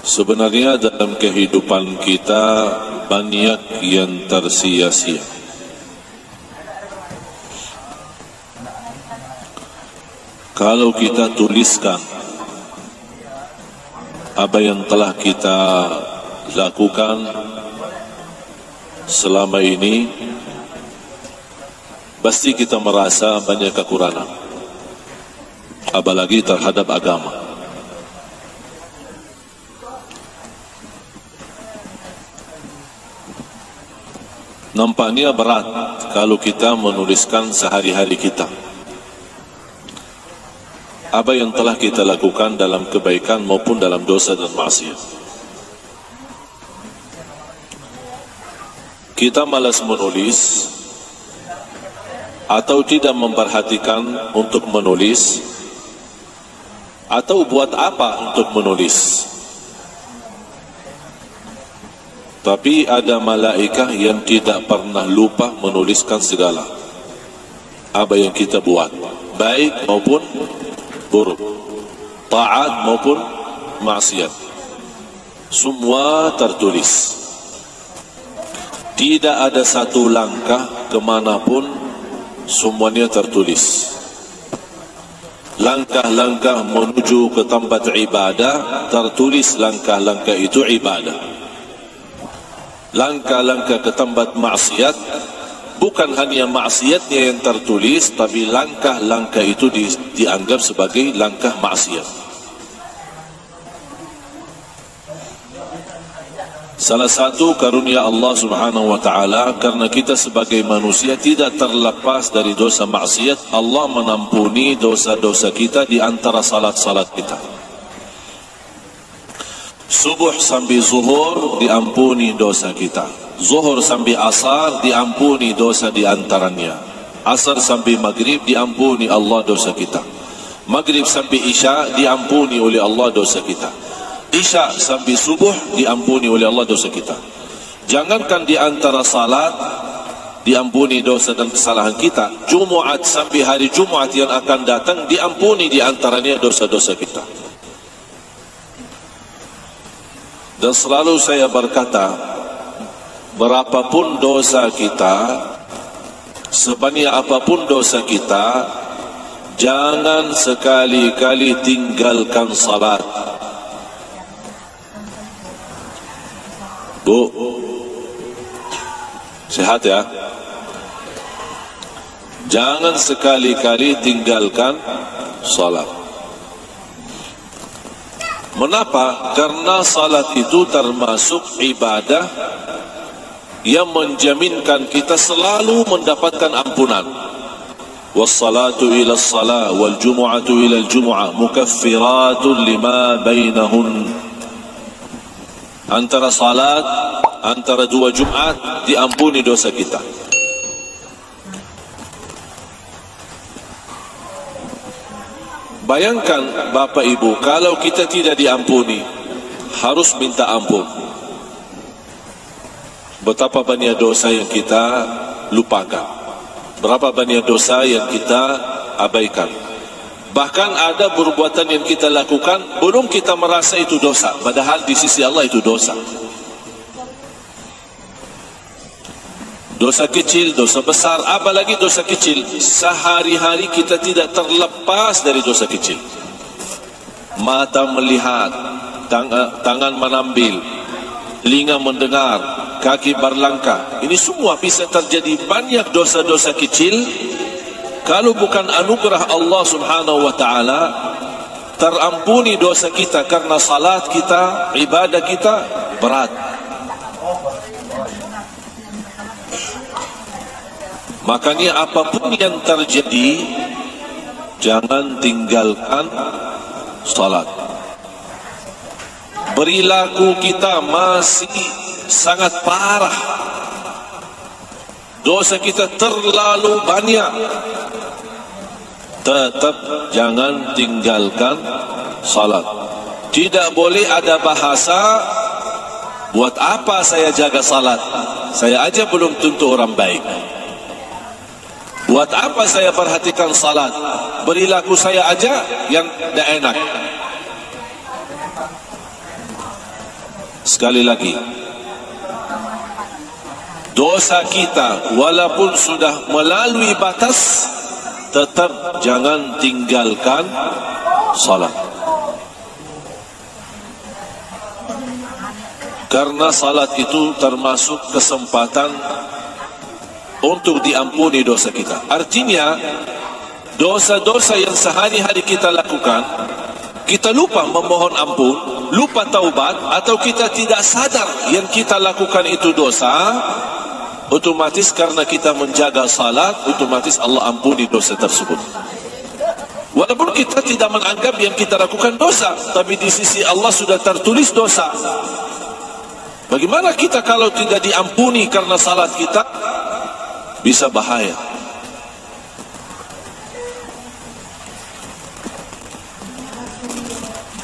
Sebenarnya dalam kehidupan kita banyak yang tersia-sia. Kalau kita tuliskan apa yang telah kita lakukan selama ini, pasti kita merasa banyak kekurangan, apalagi terhadap agama. Nampaknya berat kalau kita menuliskan sehari-hari kita, apa yang telah kita lakukan dalam kebaikan maupun dalam dosa dan maksiat. Kita malas menulis atau tidak memperhatikan untuk menulis, atau buat apa untuk menulis. Tapi ada malaikat yang tidak pernah lupa menuliskan segala apa yang kita buat, baik maupun buruk, taat maupun maksiat, semua tertulis. Tidak ada satu langkah kemanapun, semuanya tertulis. Langkah-langkah menuju ke tempat ibadah, tertulis langkah-langkah itu ibadah. Langkah-langkah ke tempat maksiat, bukan hanya maksiatnya yang tertulis, tapi langkah-langkah itu dianggap sebagai langkah maksiat. Salah satu karunia Allah Subhanahu wa ta'ala, karena kita sebagai manusia tidak terlepas dari dosa maksiat, Allah mengampuni dosa-dosa kita di antara salat-salat kita. Subuh sampai zuhur diampuni dosa kita, zuhur sampai asar diampuni dosa di antaranya, asar sampai maghrib diampuni Allah dosa kita, maghrib sampai isya diampuni oleh Allah dosa kita, isya sampai subuh diampuni oleh Allah dosa kita. Jangankan di antara salat diampuni dosa dan kesalahan kita, Jumat sampai hari Jumat yang akan datang diampuni di antaranya dosa-dosa kita. Dan selalu saya berkata, berapapun dosa kita, sebanyak apapun dosa kita, jangan sekali-kali tinggalkan salat. Bu, sehat ya? Jangan sekali-kali tinggalkan salat. Mengapa? Karena salat itu termasuk ibadah yang menjaminkan kita selalu mendapatkan ampunan. Wassalatu ila as-salah wal jumu'atu ila al-jumu'ah mukaffiratun lima bainahun. Antara salat, antara dua Jumat diampuni dosa kita. Bayangkan Bapak Ibu, kalau kita tidak diampuni, harus minta ampun. Betapa banyak dosa yang kita lupakan, berapa banyak dosa yang kita abaikan. Bahkan ada perbuatan yang kita lakukan, belum kita merasa itu dosa, padahal di sisi Allah itu dosa. Dosa kecil, dosa besar, apalagi dosa kecil. Sehari-hari kita tidak terlepas dari dosa kecil. Mata melihat, tangan menambil, telinga mendengar, kaki berlangkah. Ini semua bisa terjadi. Banyak dosa-dosa kecil, kalau bukan anugerah Allah Subhanahu wa ta'ala, terampuni dosa kita karena salat kita, ibadah kita berat. Makanya apapun yang terjadi, jangan tinggalkan salat. Perilaku kita masih sangat parah, dosa kita terlalu banyak, tetap jangan tinggalkan salat. Tidak boleh ada bahasa, buat apa saya jaga salat, saya aja belum tentu orang baik. Buat apa saya perhatikan salat, perilaku saya aja yang tidak enak. Sekali lagi, dosa kita walaupun sudah melalui batas, tetap jangan tinggalkan salat. Karena salat itu termasuk kesempatan untuk diampuni dosa kita. Artinya, dosa-dosa yang sehari-hari kita lakukan, kita lupa memohon ampun, lupa taubat, atau kita tidak sadar yang kita lakukan itu dosa, otomatis karena kita menjaga salat, otomatis Allah ampuni dosa tersebut. Walaupun kita tidak menganggap yang kita lakukan dosa, tapi di sisi Allah sudah tertulis dosa. Bagaimana kita kalau tidak diampuni karena salat kita? Bisa bahaya.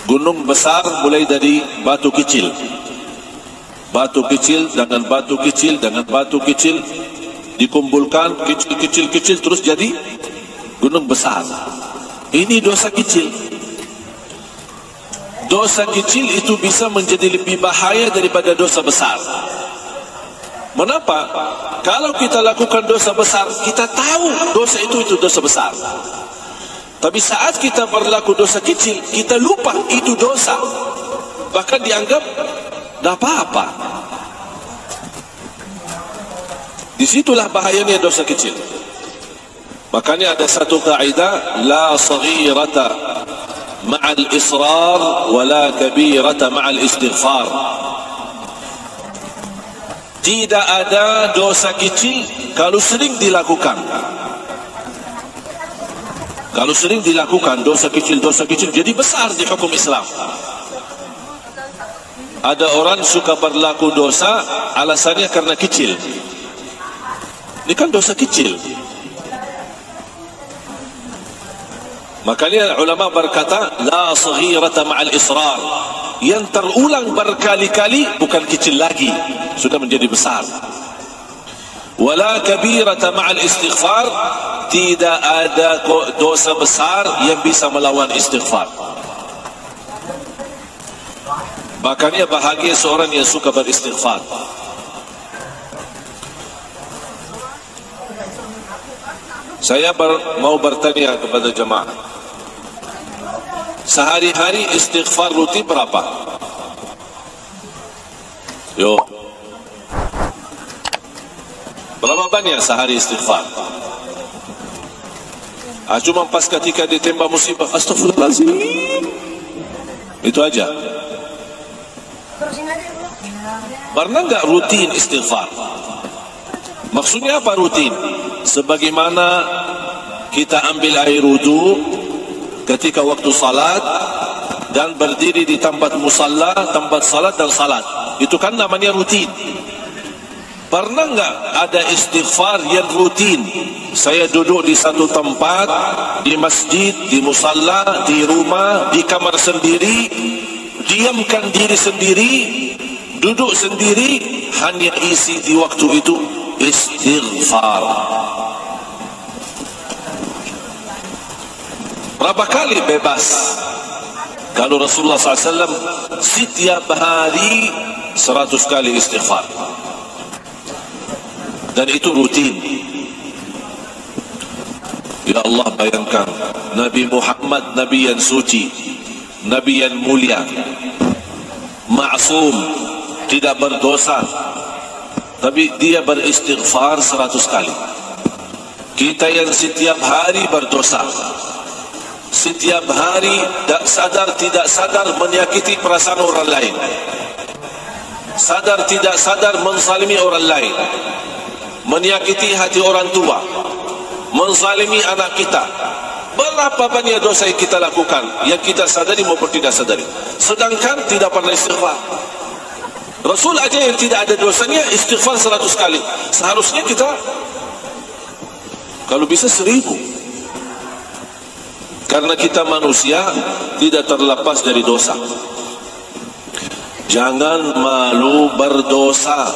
Gunung besar mulai dari batu kecil. Batu kecil dengan batu kecil dengan batu kecil dikumpulkan kecil terus jadi gunung besar. Ini dosa kecil. Dosa kecil itu bisa menjadi lebih bahaya daripada dosa besar. Mengapa? Kalau kita lakukan dosa besar, kita tahu dosa itu dosa besar. Tapi saat kita berlaku dosa kecil, kita lupa itu dosa. Bahkan dianggap tidak apa-apa. Disitulah bahayanya dosa kecil. Makanya ada satu kaidah, la saghirata ma'al israr wa la kabirata ma'al istighfar. Tidak ada dosa kecil kalau sering dilakukan. Kalau sering dilakukan dosa kecil jadi besar di hukum Islam. Ada orang suka berlaku dosa alasannya karena kecil. Ini kan dosa kecil. Makanya ulama berkata la saghirata ma'al israr. Yang terulang berkali-kali bukan kecil lagi, sudah menjadi besar. Wala kabirata ma'al istighfar. Tidak ada dosa besar yang bisa melawan istighfar. Makanya bahagia seorang yang suka beristighfar. Saya mau bertanya kepada jemaah, sehari-hari istighfar rutin berapa? Yo, berapa banyak sehari istighfar? Cuma pas ketika ditembak musibah, astagfirullahaladzim, itu aja. Pernah enggak rutin istighfar? Maksudnya apa rutin? Sebagaimana kita ambil air wudu ketika waktu salat dan berdiri di tempat musalla, tempat salat dan salat. Itu kan namanya rutin. Pernah enggak ada istighfar yang rutin? Saya duduk di satu tempat, di masjid, di musalla, di rumah, di kamar sendiri, diamkan diri sendiri, duduk sendiri, hanya isi di waktu itu istighfar. Berapa kali bebas? Kalau Rasulullah SAW setiap hari 100 kali istighfar. Dan itu rutin. Ya Allah, bayangkan Nabi Muhammad, Nabi yang suci, Nabi yang mulia, ma'asum, tidak berdosa, tapi dia beristighfar 100 kali. Kita yang setiap hari berdosa, setiap hari sadar tidak sadar menyakiti perasaan orang lain, sadar tidak sadar menzalimi orang lain, menyakiti hati orang tua, menzalimi anak kita. Berapa banyak dosa yang kita lakukan, yang kita sadari maupun tidak sadari, sedangkan tidak pernah istighfar. Rasul aja yang tidak ada dosanya istighfar 100 kali. Seharusnya kita kalau bisa 1000. Karena kita manusia tidak terlepas dari dosa. Jangan malu berdosa,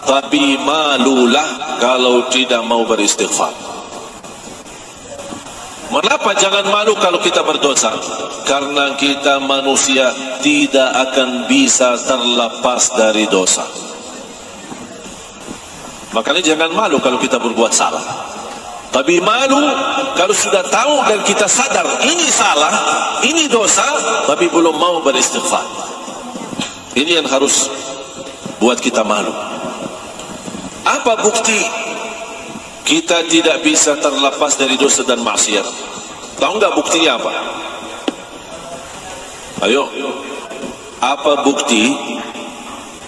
tapi malulah kalau tidak mau beristighfar. Mengapa jangan malu kalau kita berdosa? Karena kita manusia tidak akan bisa terlepas dari dosa. Makanya jangan malu kalau kita berbuat salah. Tapi malu kalau sudah tahu dan kita sadar ini salah, ini dosa, tapi belum mau beristighfar. Ini yang harus buat kita malu. Apa bukti kita tidak bisa terlepas dari dosa dan maksiat? Tahu nggak buktinya apa? Ayo, apa bukti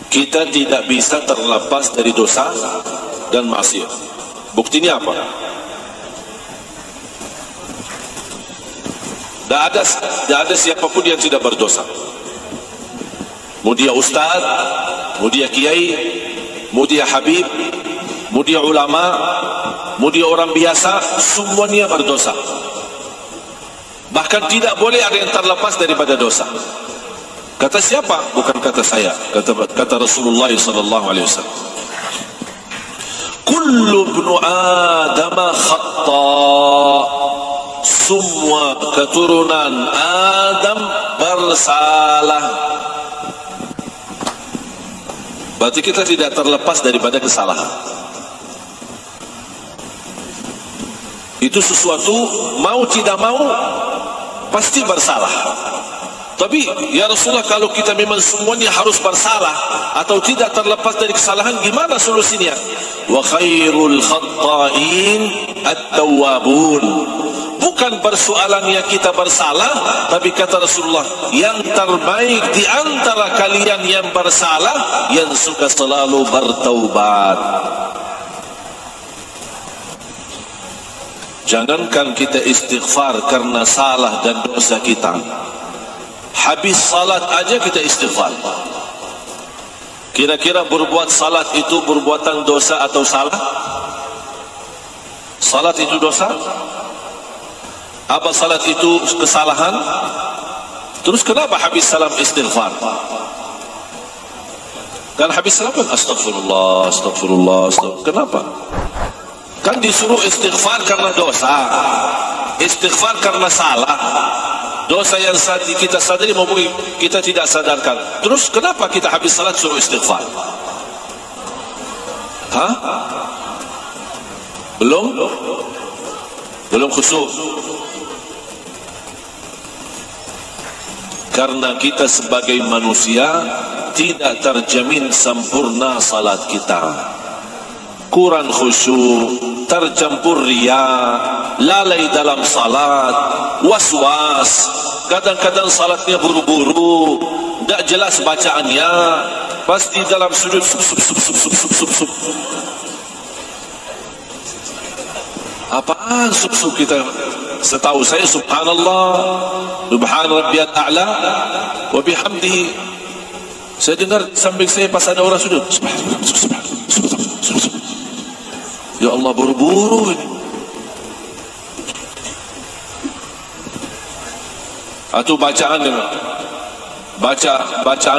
kita tidak bisa terlepas dari dosa dan maksiat? Buktinya apa? Tidak ada siapapun yang tidak berdosa. Mau dia ustaz, mau dia kiai, mau dia habib, mau dia ulama, mau dia orang biasa, semuanya berdosa. Bahkan tidak boleh ada yang terlepas daripada dosa. Kata siapa? Bukan kata saya. Kata Rasulullah SAW. Kullu ibnu Adam khata'. Semua keturunan Adam bersalah. Berarti kita tidak terlepas daripada kesalahan. Itu sesuatu mau tidak mau pasti bersalah. Tapi ya Rasulullah, kalau kita memang semuanya harus bersalah atau tidak terlepas dari kesalahan, gimana solusinya? Wa khairul khatta'in at-tawwabun. Bukan persoalannya kita bersalah, tapi kata Rasulullah, yang terbaik di antara kalian yang bersalah, yang suka selalu bertaubat. Jangankan kita istighfar karena salah dan dosa kita, habis salat aja kita istighfar. Kira-kira berbuat salat itu perbuatan dosa atau salah? Salat itu dosa? Apa salat itu kesalahan? Terus kenapa habis salam istighfar? Kan habis salam kan astagfirullah, astagfirullah, astagfirullah. Kenapa? Kan disuruh istighfar karena dosa, istighfar karena salah. Dosa yang kita sadari maupun kita tidak sadarkan. Terus kenapa kita habis salat suruh istighfar? Hah? Belum khusyuk. Karena kita sebagai manusia tidak terjamin sempurna salat kita. Kurang khusyuk, tercampur riya, lalai dalam salat, was-was. Kadang-kadang salatnya buru-buru, tidak jelas bacaannya, pasti dalam sujud sup. Apaan sup kita? Setahu saya subhanallah, subhan rabbiyal a'la wa bihamdihi. Saya dengar samping saya pas ada orang sujud, subhanallah. Ya Allah, buru-buru ini. Atau bacaan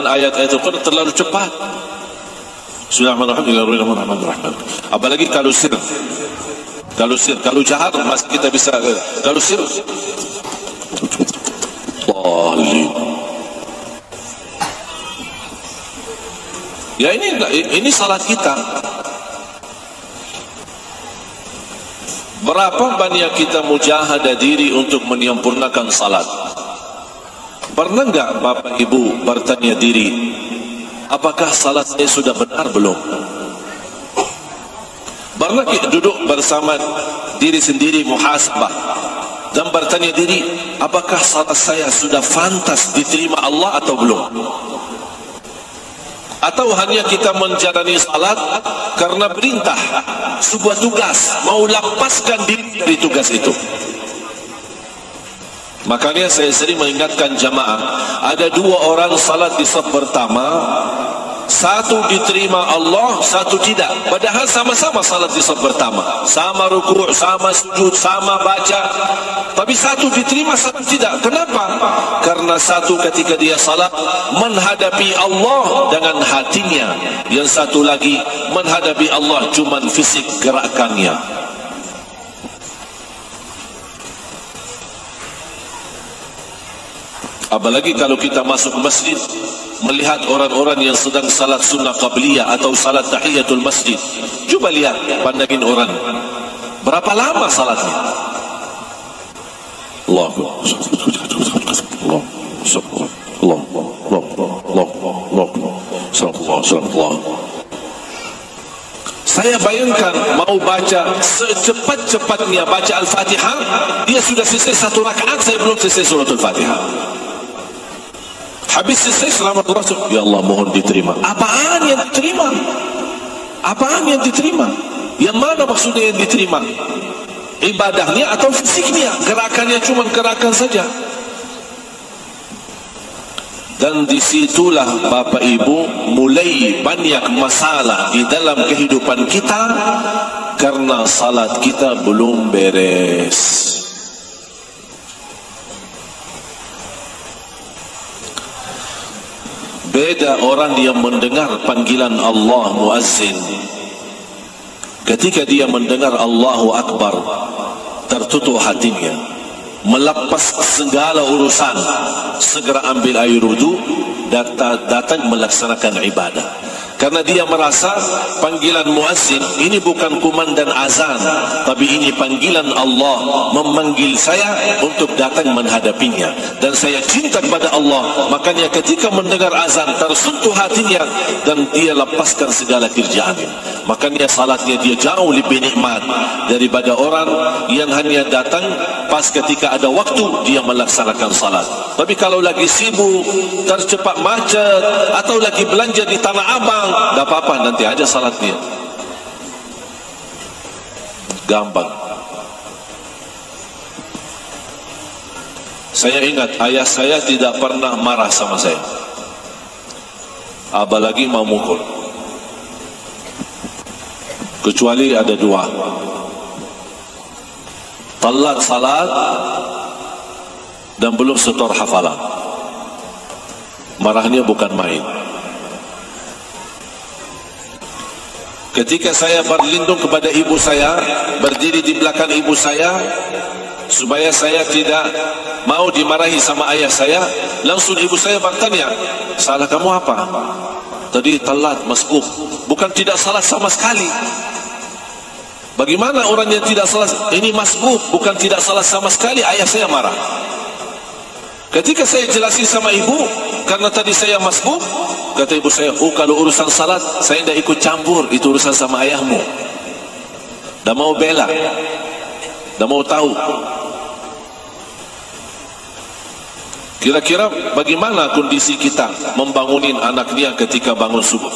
ayat-ayat itu kan terlalu cepat. Bismillahirrahmanirrahim. Apalagi kalau sir. Kalau jahat masih kita bisa. Kalau sir, ya ini salat kita. Berapa banyak kita mujahadah diri untuk menyempurnakan salat? Pernah enggak Bapak Ibu bertanya diri, apakah salat saya sudah benar belum? Pernah duduk bersama diri sendiri muhasabah dan bertanya diri, apakah salat saya sudah fantas diterima Allah atau belum? Atau hanya kita menjalani salat karena perintah, sebuah tugas, mau lepaskan diri dari tugas itu. Makanya saya sering mengingatkan jamaah, ada dua orang salat di saf pertama, satu diterima Allah, satu tidak. Padahal sama-sama salat di saf pertama, sama rukuk, sama sujud, sama baca, tapi satu diterima, satu tidak. Kenapa? Karena satu ketika dia salat menghadapi Allah dengan hatinya, yang satu lagi menghadapi Allah cuman fisik gerakannya. Apalagi kalau kita masuk masjid, melihat orang-orang yang sedang salat sunnah qabliyah atau salat tahiyatul masjid. Cuba lihat, pandangin orang, berapa lama salatnya? Saya bayangkan mau baca secepat-cepatnya baca Al-Fatihah, dia sudah selesai satu rakaat, saya belum selesai suratul Fatihah. Habis selesai selamat Rasul, ya Allah mohon diterima. Apaan yang diterima? Apaan yang diterima? Yang mana maksudnya yang diterima? Ibadahnya atau fisiknya? Gerakannya cuma gerakan saja. Dan disitulah Bapak Ibu mulai banyak masalah di dalam kehidupan kita, karena salat kita belum beres. Beda orang yang mendengar panggilan Allah muazzin, ketika dia mendengar Allahu Akbar, tertutup hatinya, melepas segala urusan, segera ambil air wudu, datang melaksanakan ibadah. Karena dia merasa panggilan muazzin ini bukan kumandan azan, tapi ini panggilan Allah memanggil saya untuk datang menghadapinya. Dan saya cinta kepada Allah, makanya ketika mendengar azan tersentuh hatinya dan dia lepaskan segala kerjaannya. Makanya salatnya dia jauh lebih nikmat daripada orang yang hanya datang pas ketika ada waktu dia melaksanakan salat. Tapi kalau lagi sibuk, tercepat macet, atau lagi belanja di Tanah Abang, tak apa-apa, nanti aja salatnya. Gampang. Saya ingat ayah saya tidak pernah marah sama saya, apalagi mau mukul, kecuali ada dua: telat salat dan belum setor hafalan. Marahnya bukan main. Ketika saya berlindung kepada ibu saya, berdiri di belakang ibu saya, supaya saya tidak mau dimarahi sama ayah saya, langsung ibu saya bertanya, salah kamu apa? Tadi telat masbuk. Bukan tidak salah sama sekali. Bagaimana orang yang tidak salah? Ini masbuk, bukan tidak salah sama sekali. Ayah saya marah. Ketika saya jelasin sama ibu, karena tadi saya masbuk, kata ibu saya, oh kalau urusan salat saya tidak ikut campur, itu urusan sama ayahmu. Dah mau bela, dah mau tahu. Kira-kira bagaimana kondisi kita membangunin anaknya ketika bangun subuh?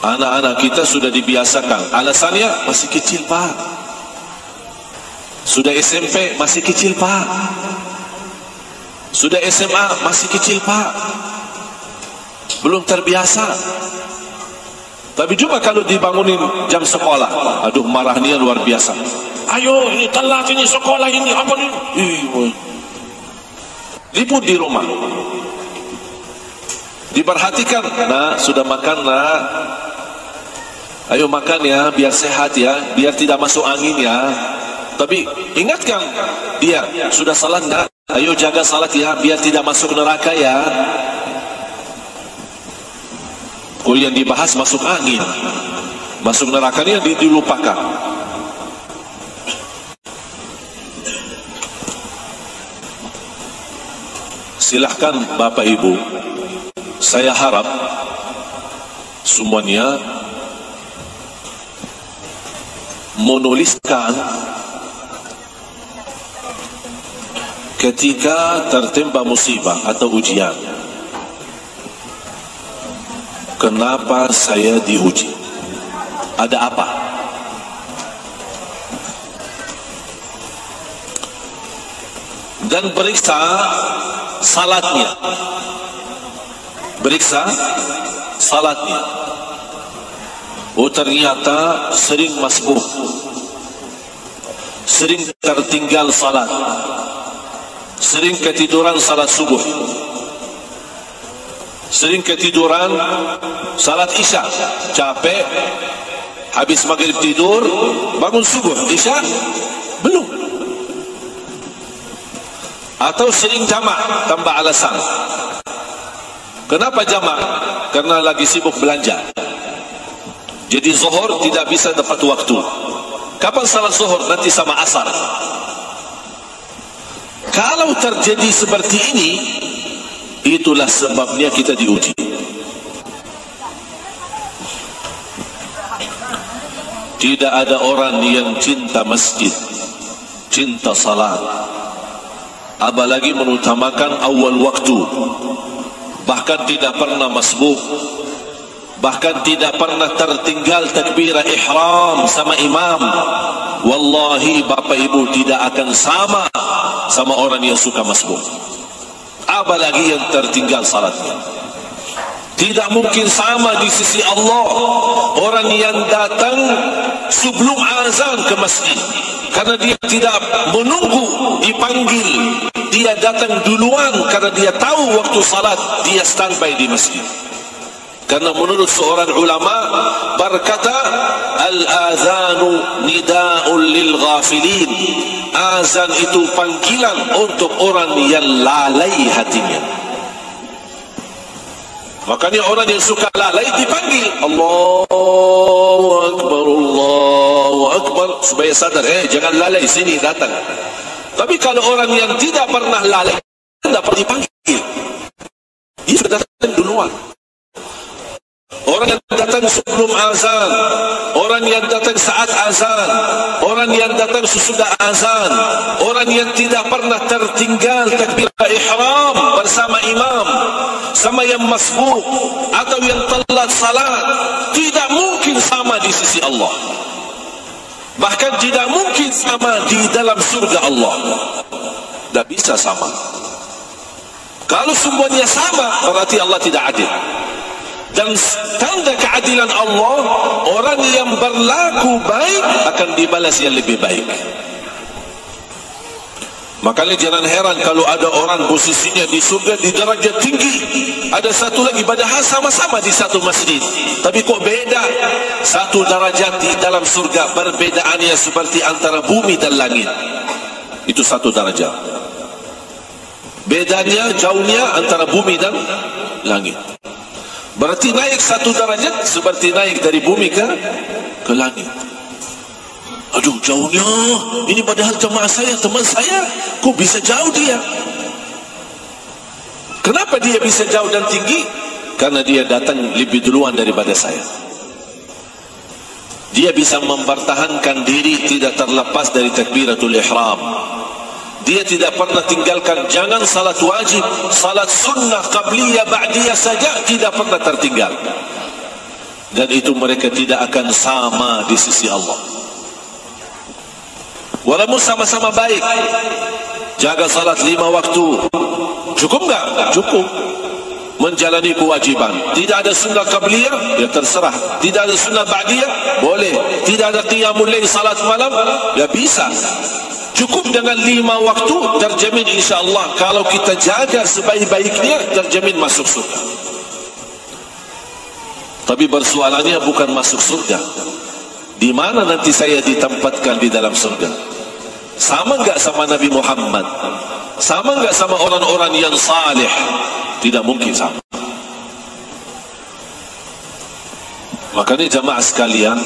Anak-anak kita sudah dibiasakan. Alasannya masih kecil pak, sudah SMP masih kecil pak, sudah SMA masih kecil pak, belum terbiasa. Tapi cuma kalau dibangunin jam sekolah, aduh marahnya luar biasa. Ayo ini telat, ini sekolah, ini apa ini? Ribut di rumah. Diperhatikan, nah sudah makan nak, ayo makan ya, biar sehat ya, biar tidak masuk angin ya. Tapi ingatkan dia, sudah salat nak, ayo jaga salat ya, biar tidak masuk neraka ya. Kalau yang dibahas masuk angin, masuk nerakanya dilupakan. Silahkan Bapak Ibu, saya harap semuanya menuliskan ketika tertimpa musibah atau ujian, kenapa saya diuji? Ada apa? Dan periksa salatnya. Periksa salatnya. Oh ternyata sering masbuk, sering tertinggal salat, sering ketiduran salat subuh, sering ketiduran salat isya, capek, habis maghrib tidur, bangun subuh, isya belum. Atau sering jamak tanpa alasan. Kenapa jamak? Karena lagi sibuk belanja. Jadi zuhur tidak bisa dapat waktu. Kapan salat zuhur? Nanti sama asar. Kalau terjadi seperti ini, itulah sebabnya kita diuji. Tidak ada orang yang cinta masjid, cinta salat, apalagi mengutamakan awal waktu, bahkan tidak pernah masbuk, bahkan tidak pernah tertinggal takbirah ihram sama imam. Wallahi bapak ibu tidak akan sama orang yang suka masbuk, apalagi yang tertinggal salatnya. Tidak mungkin sama di sisi Allah orang yang datang sebelum azan ke masjid, karena dia tidak menunggu dipanggil. Dia datang duluan karena dia tahu waktu salat, dia standby di masjid. Karena menurut seorang ulama berkata, al-azanu nida'un lil ghafilin. Azan itu panggilan untuk orang yang lalai hatinya. Makanya orang yang suka lalai dipanggil Allahu Akbar, Allahu Akbar, supaya sadar, jangan lalai, sini datang. Tapi kalau orang yang tidak pernah lalai, tidak pernah dipanggil, dia sudah datang duluan. Orang yang datang sebelum azan, orang yang datang saat azan, orang yang datang sesudah azan, orang yang tidak pernah tertinggal takbirah ihram bersama imam, sama yang masbuk atau yang telat salat, tidak mungkin sama di sisi Allah. Bahkan tidak mungkin sama di dalam surga Allah. Tidak bisa sama. Kalau semuanya sama, berarti Allah tidak adil. Dan tanda keadilan Allah, orang yang berlaku baik akan dibalas yang lebih baik. Makanya jangan heran kalau ada orang posisinya di surga di derajat tinggi, ada satu lagi padahal sama-sama di satu masjid, tapi kok beda. Satu derajat di dalam surga, perbedaannya seperti antara bumi dan langit. Itu satu derajat. Bedanya, jauhnya antara bumi dan langit. Berarti naik satu derajat seperti naik dari bumi ke langit. Aduh, jauhnya. Ini padahal jemaah saya, teman saya, kok bisa jauh dia? Kenapa dia bisa jauh dan tinggi? Karena dia datang lebih duluan daripada saya. Dia bisa mempertahankan diri tidak terlepas dari takbiratul ihram. Dia tidak pernah tinggalkan, jangan salat wajib, salat sunnah, qabliyah, ba'diyah saja tidak pernah tertinggal. Dan itu mereka tidak akan sama di sisi Allah. Walaupun sama-sama baik, jaga salat 5 waktu, cukup enggak? Cukup. Menjalani kewajiban, tidak ada sunnah qabliyah, ya terserah. Tidak ada sunnah ba'diyah, boleh. Tidak ada qiyamul lail, salat malam, ya bisa. Cukup dengan 5 waktu, terjamin insyaAllah kalau kita jaga sebaik-baiknya, terjamin masuk surga. Tapi persoalannya bukan masuk surga. Di mana nanti saya ditempatkan di dalam surga? Sama enggak sama Nabi Muhammad? Sama enggak sama orang-orang yang saleh? Tidak mungkin sama. Makanya jamaah sekalian,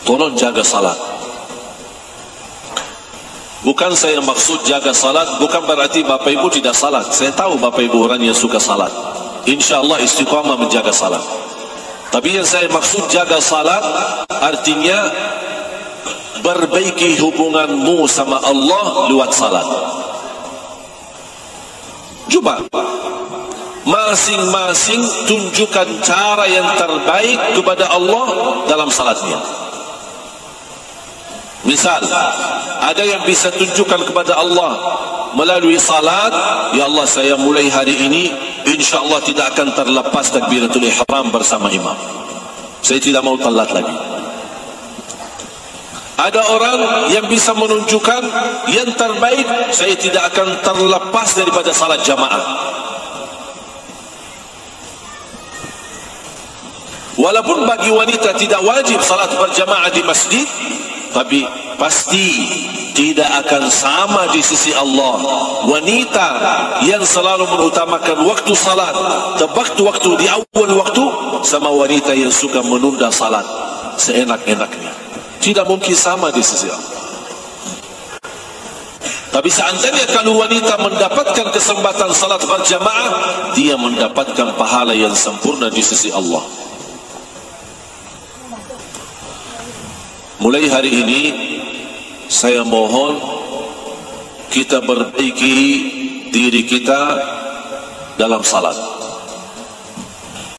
tolong jaga salat. Bukan saya maksud jaga salat, bukan berarti Bapak Ibu tidak salat. Saya tahu Bapak Ibu orang yang suka salat. InsyaAllah istiqamah menjaga salat. Tapi yang saya maksud jaga salat, artinya perbaiki hubunganmu sama Allah lewat salat. Coba masing-masing tunjukkan cara yang terbaik kepada Allah dalam salatnya. Misal, ada yang bisa tunjukkan kepada Allah melalui salat, ya Allah, saya mulai hari ini insyaAllah tidak akan terlepas takbiratul ihram bersama imam. Saya tidak mau telat lagi. Ada orang yang bisa menunjukkan yang terbaik, saya tidak akan terlepas daripada salat jamaah. Walaupun bagi wanita tidak wajib salat berjamaah di masjid, tapi pasti tidak akan sama di sisi Allah wanita yang selalu mengutamakan waktu salat waktu di awal waktu sama wanita yang suka menunda salat seenak-enaknya. Tidak mungkin sama di sisi Allah. Tapi seandainya kalau wanita mendapatkan kesempatan salat berjamaah, dia mendapatkan pahala yang sempurna di sisi Allah. Mulai hari ini saya mohon kita perbaiki diri kita dalam salat.